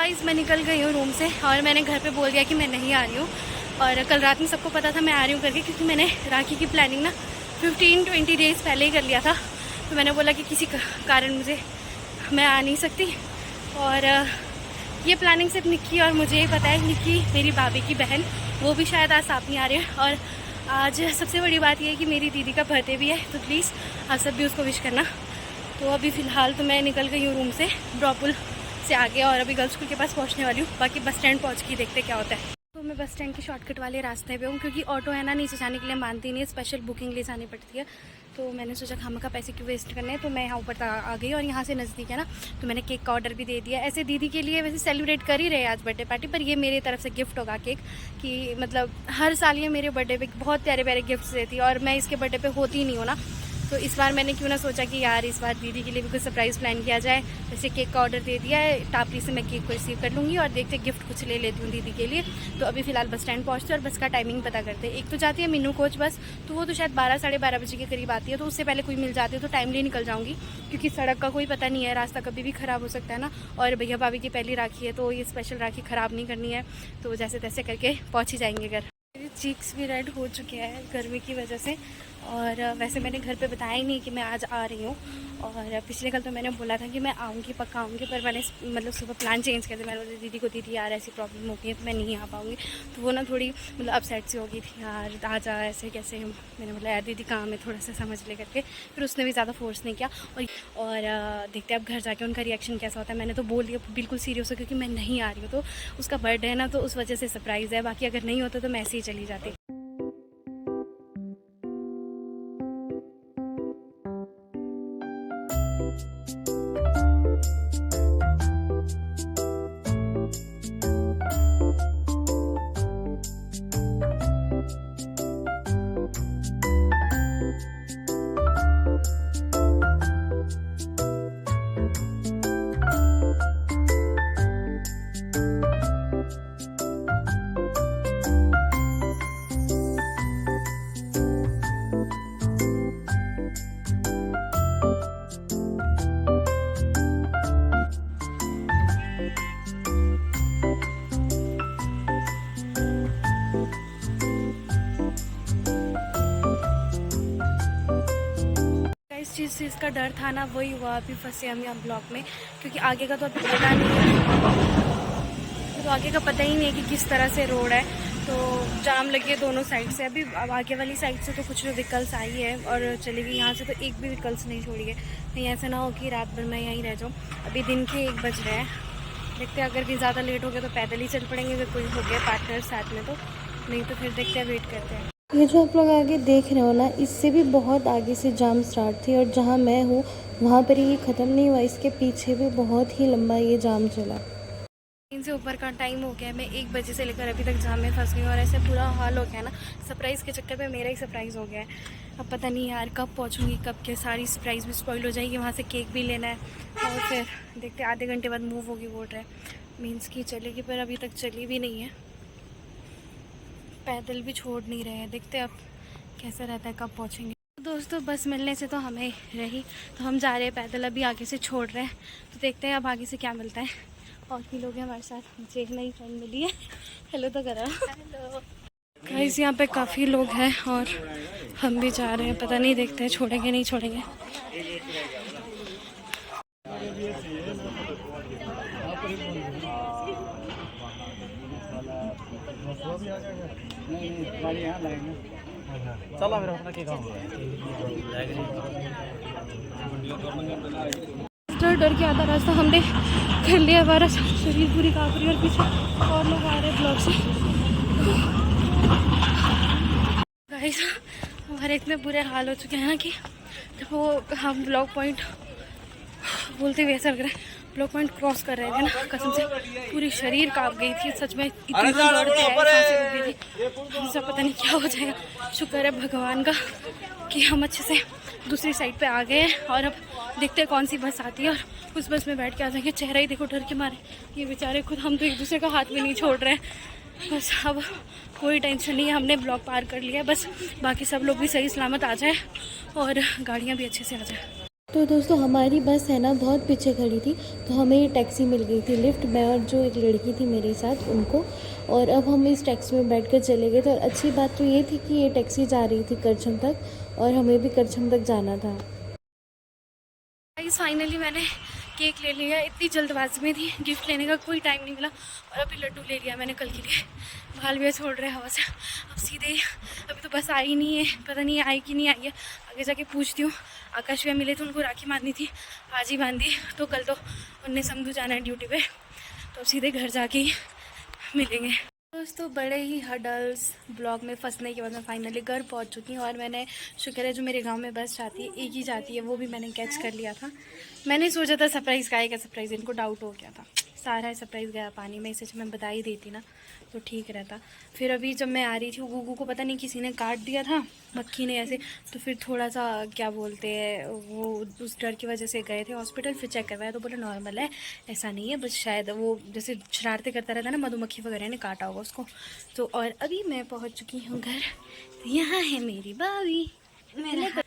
Guys मैं निकल गई हूँ रूम से और मैंने घर पे बोल दिया कि मैं नहीं आ रही हूँ। और कल रात में सबको पता था मैं आ रही हूँ करके, क्योंकि मैंने राखी की प्लानिंग ना 15-20 डेज़ पहले ही कर लिया था। तो मैंने बोला कि किसी कारण मैं आ नहीं सकती। और ये प्लानिंग सिर्फ निक्की और मुझे ही पता है। निक्की मेरी भाभी की बहन, वो भी शायद आज साथ नहीं आ रही है। और आज सबसे बड़ी बात यह है कि मेरी दीदी का बर्थडे भी है, तो प्लीज़ आप सब भी उसको विश करना। तो अभी फ़िलहाल तो मैं निकल गई हूँ रूम से ड्रॉपुल से आगे, और अभी गर्ल्स स्कूल के पास पहुँचने वाली हूँ। बाकी बस स्टैंड पहुँच के देखते क्या होता है। तो मैं बस स्टैंड के शॉर्टकट वाले रास्ते पे हूँ, क्योंकि ऑटो है ना नीचे जाने के लिए मानती नहीं है, स्पेशल बुकिंग ले जानी पड़ती है। तो मैंने सोचा खामखा पैसे क्यों वेस्ट करने हैं, तो मैं यहाँ ऊपर आ गई। और यहाँ से नज़दीक है ना, तो मैंने केक का ऑर्डर भी दे दिया। ऐसे दीदी के लिए वैसे सेलिब्रेट कर ही रहे आज बर्थडे पार्टी, पर ये मेरी तरफ से गिफ्ट होगा केक। कि मतलब हर साल ये मेरे बर्थडे पे बहुत प्यारे प्यारे गिफ्ट्स देती है, और मैं इसके बर्थडे पे होती ही नहीं हूँ ना। तो इस बार मैंने क्यों ना सोचा कि यार इस बार दीदी के लिए भी कुछ सरप्राइज़ प्लान किया जाए। वैसे केक का ऑर्डर दे दिया है, टापरी से मैं केक को रिसीव कर लूँगी और देखते गिफ्ट कुछ ले लेती हूँ दीदी के लिए। तो अभी फ़िलहाल बस स्टैंड पहुँचते और बस का टाइमिंग पता करते हैं। एक तो जाती है मीनू कोच बस, तो वो तो शायद 12-12:30 बजे के करीब आती है। तो उससे पहले कोई मिल जाती है तो टाइमली निकल जाऊँगी, क्योंकि सड़क का कोई पता नहीं है, रास्ता कभी भी ख़राब हो सकता है ना। और भैया भाभी की पहली राखी है, तो ये स्पेशल राखी ख़राब नहीं करनी है। तो जैसे तैसे करके पहुँच ही जाएंगे घर। मेरे चीक्स भी रेड हो चुके हैं गर्मी की वजह से। और वैसे मैंने घर पे बताया ही नहीं कि मैं आज आ रही हूँ। और पिछले कल तो मैंने बोला था कि मैं आऊँगी, पक्का आऊँगी, पर मैंने मतलब सुबह प्लान चेंज कर दिया। मैंने बोला दीदी को, दीदी यार ऐसी प्रॉब्लम हो गई है तो मैं नहीं आ पाऊँगी। तो वो ना थोड़ी मतलब अपसेट सी हो गई थी, यार आ जा ऐसे कैसे। मैंने बोला यार दीदी काम है, थोड़ा सा समझ ले करके। फिर उसने भी ज़्यादा फोर्स नहीं किया। और देखते हैं अब घर जाके उनका रिएक्शन कैसा होता है। मैंने तो बोल दिया बिल्कुल सीरियस हो, क्योंकि मैं नहीं आ रही हूँ। तो उसका बर्थडे है ना, तो उस वजह से सरप्राइज़ है। बाकी अगर नहीं होता तो मैं ऐसे ही चली जाती। जिस चीज़ का डर था ना, वही हुआ। अभी फंसे हम यहाँ ब्लॉक में, क्योंकि आगे का तो अभी पता नहीं है। तो आगे का पता ही नहीं है कि किस तरह से रोड है। तो जाम लगे दोनों साइड से। अभी अब आगे वाली साइड से तो कुछ व्हीकल्स आई है और चली गई। यहाँ से तो एक भी व्हीकल्स नहीं छोड़ी है। कहीं ऐसा ना हो कि रात भर मैं यहीं रह जाऊँ। अभी दिन के 1 बज रहे हैं। देखते हैं, अगर कहीं ज़्यादा लेट हो गया तो पैदल ही चल पड़ेंगे, अगर कोई हो गया पार्टनर साथ में तो। नहीं तो फिर देखते हैं, वेट करते हैं। ये जो आप लोग आगे देख रहे हो ना, इससे भी बहुत आगे से जाम स्टार्ट थी। और जहाँ मैं हूँ वहाँ पर ये ख़त्म नहीं हुआ, इसके पीछे भी बहुत ही लंबा ये जाम चला। 3 से ऊपर का टाइम हो गया। मैं 1 बजे से लेकर अभी तक जाम में फंस गई हूँ। और ऐसे बुरा हाल हो गया ना, सरप्राइज़ के चक्कर में मेरा ही सरप्राइज़ हो गया है। अब पता नहीं यार कब पहुँचूँगी, कब क्या सारी सरप्राइज़ भी स्पॉइल हो जाएगी। वहाँ से केक भी लेना है, और फिर देखते आधे घंटे बाद मूव होगी बोल रहे हैं। मीन्स की चलेगी, पर अभी तक चली भी नहीं है। पैदल भी छोड़ नहीं रहे हैं। देखते अब कैसा रहता है, कब पहुँचेंगे। दोस्तों बस मिलने से तो हमें रही, तो हम जा रहे हैं पैदल। अभी आगे से छोड़ रहे हैं, तो देखते हैं अब आगे से क्या मिलता है। और भी लोग हैं हमारे साथ। मुझे एक नई फ्रेंड मिली है, हेलो तो करा। हेलो गाइस, यहाँ पे काफ़ी लोग हैं और हम भी जा रहे हैं। पता नहीं, देखते हैं छोड़ेंगे नहीं छोड़ेंगे। चलो फिर अपना के काम डर के आधा रास्ता हमने कर लिया। हमारा शरीर पूरी काँप रही है, और पीछे और लोग आ रहे हैं ब्लॉक से। गाइस हमारे इतने बुरे हाल हो चुके हैं ना, कि वो हम ब्लॉक पॉइंट बोलते हुए ऐसा लग रहा है ब्लॉक पॉइंट क्रॉस कर रहे थे ना, कसम से पूरी शरीर काँप गई थी सच में। इतनी दौड़ के सांसें रुक गई थी। हमसे पता नहीं क्या हो जाएगा। शुक्र है भगवान का कि हम अच्छे से दूसरी साइड पे आ गए हैं। और अब देखते हैं कौन सी बस आती है, और उस बस में बैठ के आ जाएंगे। चेहरा ही देखो डर के मारे, ये बेचारे खुद, हम तो एक दूसरे का हाथ भी नहीं छोड़ रहे हैं। बस अब कोई टेंशन नहीं है, हमने ब्लॉक पार कर लिया। बस बाकी सब लोग भी सही सलामत आ जाए और गाड़ियाँ भी अच्छे से आ जाए। तो दोस्तों हमारी बस है ना बहुत पीछे खड़ी थी, तो हमें ये टैक्सी मिल गई थी लिफ्ट, मैं और जो एक लड़की थी मेरे साथ उनको। और अब हम इस टैक्सी में बैठ कर चले गए थे। और अच्छी बात तो ये थी कि ये टैक्सी जा रही थी करछम तक और हमें भी करछम तक जाना था। गाइस फाइनली मैंने केक ले लिया। इतनी जल्दबाजी में थी, गिफ्ट लेने का कोई टाइम नहीं मिला। और अभी लड्डू ले लिया मैंने कल के लिए। बाल भी छोड़ रहे हैं हवा से। अब सीधे अभी तो बस आई नहीं है, पता नहीं आई कि नहीं आई है, आगे जाके पूछती हूँ। आकाश भैया मिले थे, उनको राखी बांधनी थी, आज ही बांधी। तो कल तो उनने समझू जाना है ड्यूटी पे, तो अब सीधे घर जाके ही मिलेंगे। दोस्तों बड़े ही हडल्स ब्लॉग में फंसने के बाद मैं फाइनली घर पहुंच चुकी हूँ। और मैंने शुक्र है जो मेरे गांव में बस जाती है एक ही जाती है, वो भी मैंने कैच कर लिया था। मैंने सोचा था सरप्राइज़ का आएगा, सरप्राइज़ इनको डाउट हो गया था। सारा सरप्राइज़ गया पानी में, इसे मैं बता ही देती ना तो ठीक रहता। फिर अभी जब मैं आ रही थी, गुगू को पता नहीं किसी ने काट दिया था, मक्खी ने ऐसे। तो फिर थोड़ा सा क्या बोलते हैं वो, उस डर की वजह से गए थे हॉस्पिटल। फिर चेक करवाया तो बोला नॉर्मल है, ऐसा नहीं है, बस शायद वो जैसे शरारतें करता रहता है ना, मधुमक्खी वगैरह ने काटा होगा उसको। तो और अभी मैं पहुंच चुकी हूँ घर। तो यहाँ है मेरी भाभी मेरा।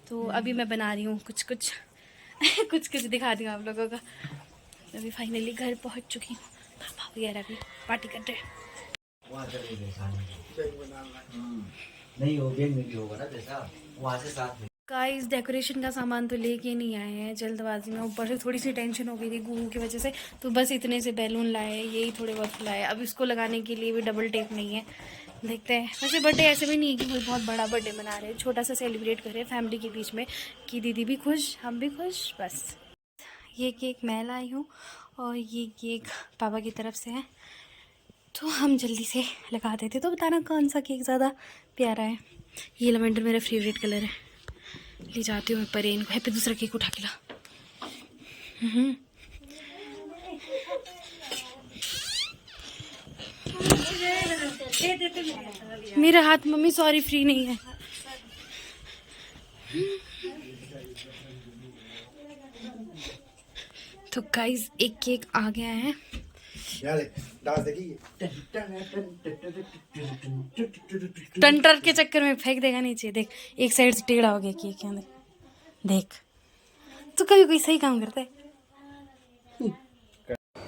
तो अभी मैं बना रही हूँ कुछ कुछ कुछ कुछ दिखा दी आप लोगों का। अभी फाइनली घर पहुंच चुकी हूँ। पापा वगैरह भी पार्टी कर रहे हैं। नहीं हो गया, नहीं होगा ना जैसा वहाँ से साथ में। गाइस डेकोरेशन का सामान तो लेके नहीं आए हैं जल्दबाजी में, ऊपर से थोड़ी सी टेंशन हो गई थी गुगू की वजह से। तो बस इतने से बैलून लाए, यही थोड़े बहुत लाए। अब इसको लगाने के लिए भी डबल टेप नहीं है, देखते हैं। वैसे बर्थडे ऐसे भी नहीं है कि कोई बहुत बड़ा बर्थडे मना रहे हैं, छोटा सा सेलिब्रेट कर रहे हैं फैमिली के बीच में, कि दीदी भी खुश हम भी खुश। बस ये केक मैं लाई हूँ और ये केक पापा की तरफ से है। तो हम जल्दी से लगा देते। तो बताना कौन सा केक ज़्यादा प्यारा है। ये लेवेंडर मेरा फेवरेट कलर है। ले जाती हूँ मैं परेन को। हैप्पी दूसरा केक उठा के ला। मेरा हाथ मम्मी सॉरी फ्री नहीं है। तो गाइस एक केक आ गया है। टंटर के चक्कर में फेंक देगा नीचे। देख एक साइड से टेढ़ा हो गया केक के अंदर। देख तो कभी कोई सही काम करता है।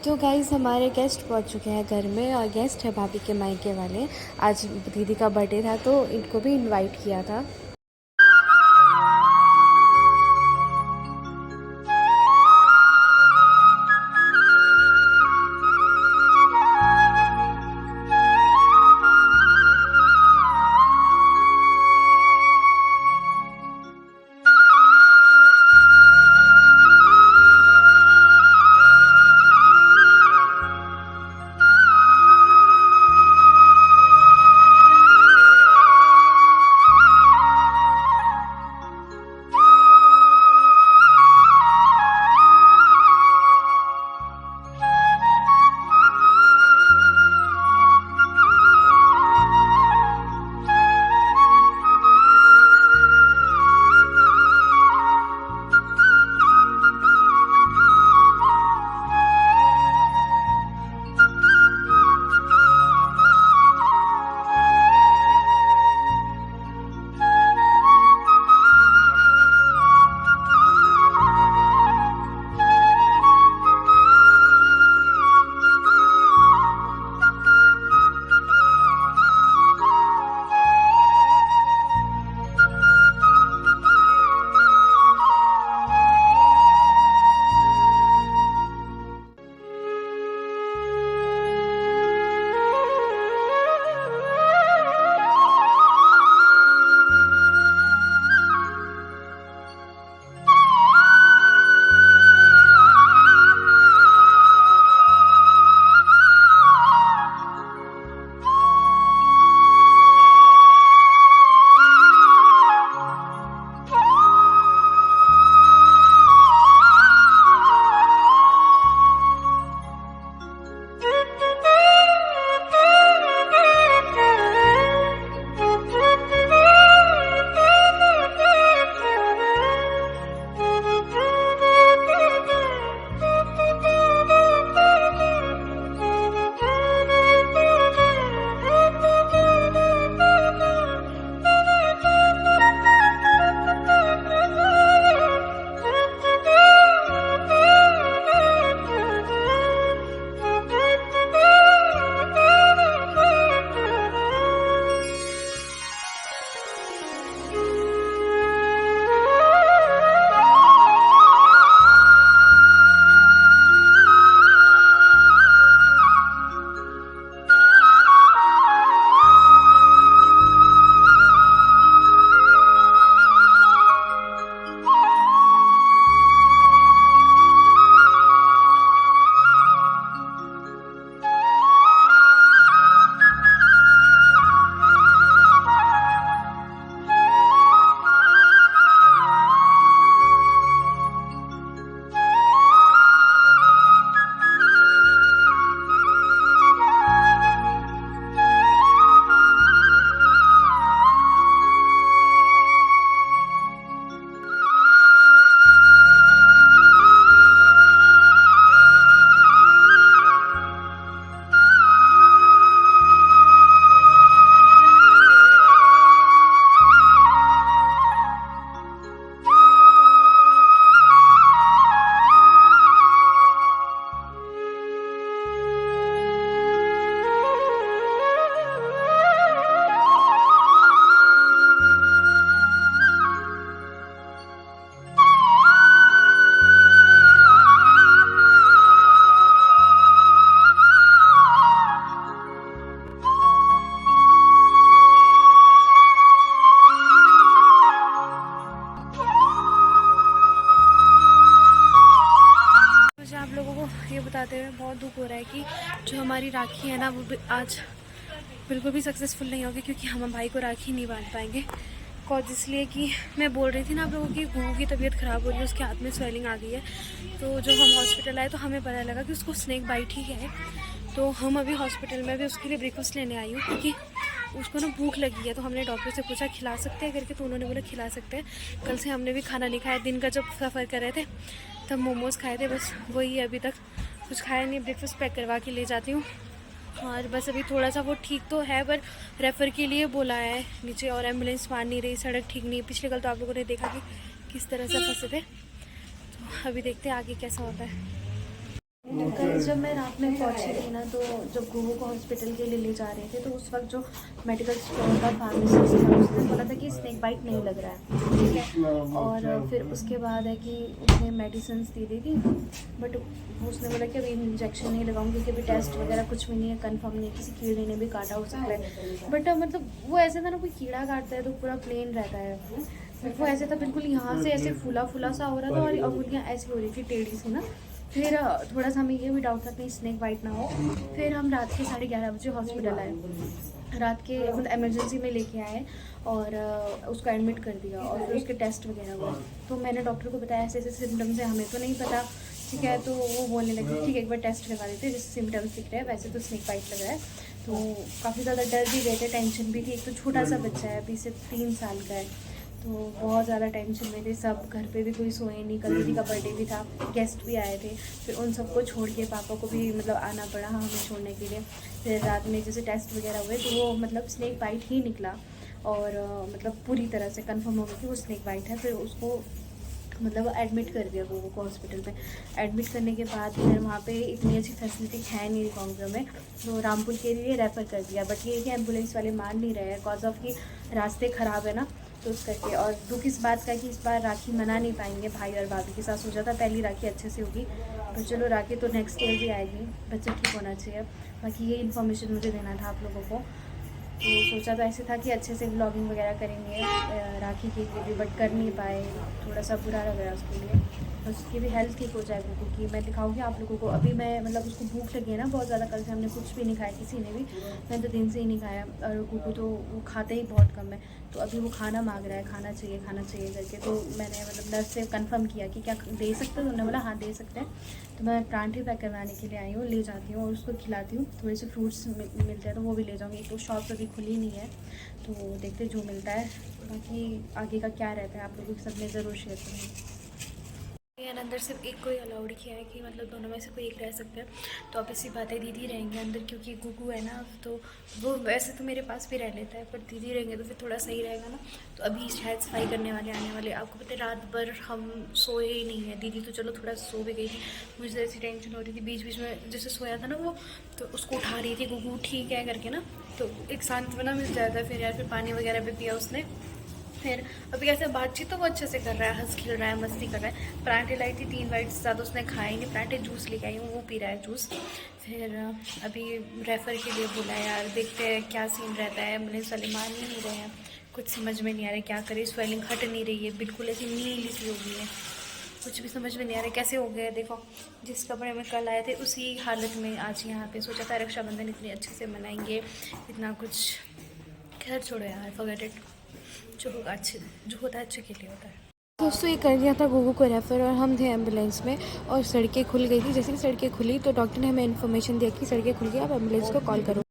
तो गाइस हमारे गेस्ट पहुंच चुके हैं घर में, और गेस्ट है भाभी के मायके वाले। आज दीदी का बर्थडे था तो इनको भी इनवाइट किया था। दुख हो रहा है कि जो हमारी राखी है ना वो आज बिल्कुल भी सक्सेसफुल नहीं होगी, क्योंकि हम भाई को राखी नहीं बांध पाएंगे। कॉज इसलिए कि मैं बोल रही थी ना आप लोगों की गुगू की तबीयत ख़राब हो रही है, उसके हाथ में स्वेलिंग आ गई है। तो जब हम हॉस्पिटल आए तो हमें पता लगा कि उसको स्नेक बाइट ही है। तो हम अभी हॉस्पिटल में भी उसके लिए ब्रेकफास्ट लेने आई हूँ, क्योंकि उसको ना भूख लगी है। तो हमने डॉक्टर से पूछा खिला सकते हैं करके, तो उन्होंने बोला खिला सकते हैं। कल से हमने भी खाना नहीं खाया, दिन का जब सफ़र कर रहे थे तब मोमोज़ खाए थे, बस वही अभी तक कुछ खाया नहीं। ब्रेकफास्ट पैक करवा के ले जाती हूँ। और बस अभी थोड़ा सा वो ठीक तो है, पर रेफ़र के लिए बोला है नीचे, और एम्बुलेंस मान नहीं रही, सड़क ठीक नहीं है। पिछले कल तो आप लोगों ने देखा कि किस तरह से फंसे थे। तो अभी देखते हैं आगे कैसा होता है। कल जब मैं रात में पहुंची थी ना, तो जब गुगू को हॉस्पिटल के लिए ले जा रहे थे, तो उस वक्त जो मेडिकल स्टोर का फार्मासिस्ट था उसने बोला था कि स्नेक बाइट नहीं लग रहा है, ठीक है। और फिर उसके बाद है कि उसने मेडिसिन दे दी थी, बट उसने बोला कि अभी इंजेक्शन नहीं लगाऊंगी, क्योंकि अभी टेस्ट वगैरह कुछ भी नहीं है, कंफर्म नहीं है, किसी कीड़े ने भी काटा हो सकता है। बट मतलब वो ऐसे था ना, कोई कीड़ा काटता है तो पूरा प्लेन रहता है, वो ऐसे था बिल्कुल यहाँ से ऐसे फूला फूला सा हो रहा था, और अंगुलियाँ ऐसी हो रही थी टेढ़ी सी ना। फिर थोड़ा सा हमें ये भी डाउट था कहीं स्नेक बाइट ना हो। फिर हम रात के 11:30 बजे हॉस्पिटल आए, रात के मतलब एमरजेंसी में लेके आए और उसको एडमिट कर दिया, और फिर उसके टेस्ट वगैरह हुए। तो मैंने डॉक्टर को बताया ऐसे ऐसे सिम्टम्स है, हमें तो नहीं पता, ठीक है। तो वो बोलने लगे ठीक है एक बार टेस्ट करवा देते हैं, जैसे सिम्टम्स दिख रहे हैं वैसे तो स्नेक बाइट लग रहा है। तो काफ़ी ज़्यादा डर भी गए थे, टेंशन भी थी। एक तो छोटा सा बच्चा है, अभी से 3 साल का है, तो बहुत ज़्यादा टेंशन में थे सब। घर पे भी कोई सोए नहीं, कल दीदी का बर्थडे भी था, गेस्ट भी आए थे, फिर उन सबको छोड़ के पापा को भी मतलब आना पड़ा हमें छोड़ने के लिए। फिर रात में जैसे टेस्ट वगैरह हुए तो वो मतलब स्नेक बाइट ही निकला, और मतलब पूरी तरह से कंफर्म हो गया कि वो स्नेक बाइट है। फिर उसको मतलब एडमिट कर दिया गोगो को हॉस्पिटल में। एडमिट करने के बाद फिर वहाँ पे इतनी अच्छी फैसिलिटी है नहीं रिकांगपिओ में, तो रामपुर के लिए रेफ़र कर दिया। बट ये कि एम्बुलेंस वाले मान नहीं रहे हैं, कॉज ऑफ कि रास्ते ख़राब है ना, तो उस करके। और दुख इस बात का कि इस बार राखी मना नहीं पाएंगे भाई और भाभी के साथ। सोचा था पहली राखी अच्छे से होगी, तो चलो राखी तो नेक्स्ट ईयर भी आएगी, बच्चा ठीक होना चाहिए। बाकी ये इन्फॉर्मेशन मुझे देना था आप लोगों को। तो सोचा तो ऐसे था कि अच्छे से व्लॉगिंग वगैरह करेंगे राखी के लिए भी, बट कर नहीं पाए, थोड़ा सा बुरा लग रहा है उसके लिए। बस उसकी भी हेल्थ ठीक हो जाए गुगू की, मैं दिखाऊंगी आप लोगों को। अभी मैं मतलब उसको भूख लगी है ना बहुत ज़्यादा, कल से हमने कुछ भी नहीं खाया किसी ने भी, मैंने तो दिन से ही नहीं खाया। और गुगू तो वो खाते ही बहुत कम है, तो अभी वो खाना मांग रहा है, खाना चाहिए करके। तो मैंने मतलब नर्स से कंफर्म किया कि क्या दे सकते हो, उन्होंने बोला हाँ दे सकते हैं। तो मैं परांठे पैक करवाने के लिए आई हूँ, ले जाती हूँ और उसको खिलाती हूँ। थोड़े से फ्रूट्स मिलते हैं तो वो भी ले जाऊँगी, तो शॉप अभी खुली नहीं है, तो देखते जो मिलता है। बाकी आगे का क्या रहता है आप लोगों के साथ में ज़रूर शेयर करूँगी। अंदर सिर्फ एक को ही अलाउड किया है कि मतलब दोनों में से कोई एक रह सकता है। तो अब इसी बातें दीदी रहेंगे अंदर, क्योंकि गुगू है ना, तो वो वैसे तो मेरे पास भी रह लेता है, पर दीदी रहेंगे तो फिर थोड़ा सही रहेगा ना। तो अभी शायद सफाई करने वाले आने वाले। आपको पता है रात भर हम सोए ही नहीं है। दीदी तो चलो थोड़ा सो भी गई थी, मुझे ऐसी टेंशन हो रही थी बीच बीच में, जैसे सोया था ना वो, तो उसको उठा रही थी गुगू ठीक है करके ना, तो एक सांत्वना मिल जाता है। फिर यार फिर पानी वगैरह भी पिया उसने। फिर अभी ऐसे बातचीत तो वो अच्छे से कर रहा है, हंस खेल रहा है, मस्ती कर रहा है। पराठे लाई थी 3 बाइट से ज़्यादा उसने खाए नहीं, पराठे जूस लेके आई हूँ, वो पी रहा है जूस। फिर अभी रेफ़र के लिए बोला है, यार देखते हैं क्या सीन रहता है। एम्बुलेंस वाले मान ही नहीं रहे हैं, कुछ समझ में नहीं आ रहा है क्या करें। स्वेलिंग हट नहीं रही है, बिल्कुल ऐसी नीली सी हो गई है, कुछ भी समझ में नहीं आ रहा है कैसे हो गया। देखो जिस कपड़े में कल आए थे उसी हालत में आज यहाँ पे। सोचा था रक्षाबंधन इतने अच्छे से मनाएंगे, इतना कुछ, खैर छोड़ो यार, फॉरगेट इट। जो होगा अच्छे, जो होता है अच्छे के लिए होता है। दोस्तों ये कर दिया था गुगू को रेफ़र, और हम थे एम्बुलेंस में, और सड़कें खुल गई थी। जैसे ही सड़कें खुली तो डॉक्टर ने हमें इन्फॉर्मेशन दिया कि सड़कें खुल गई, आप एम्बुलेंस को कॉल करो।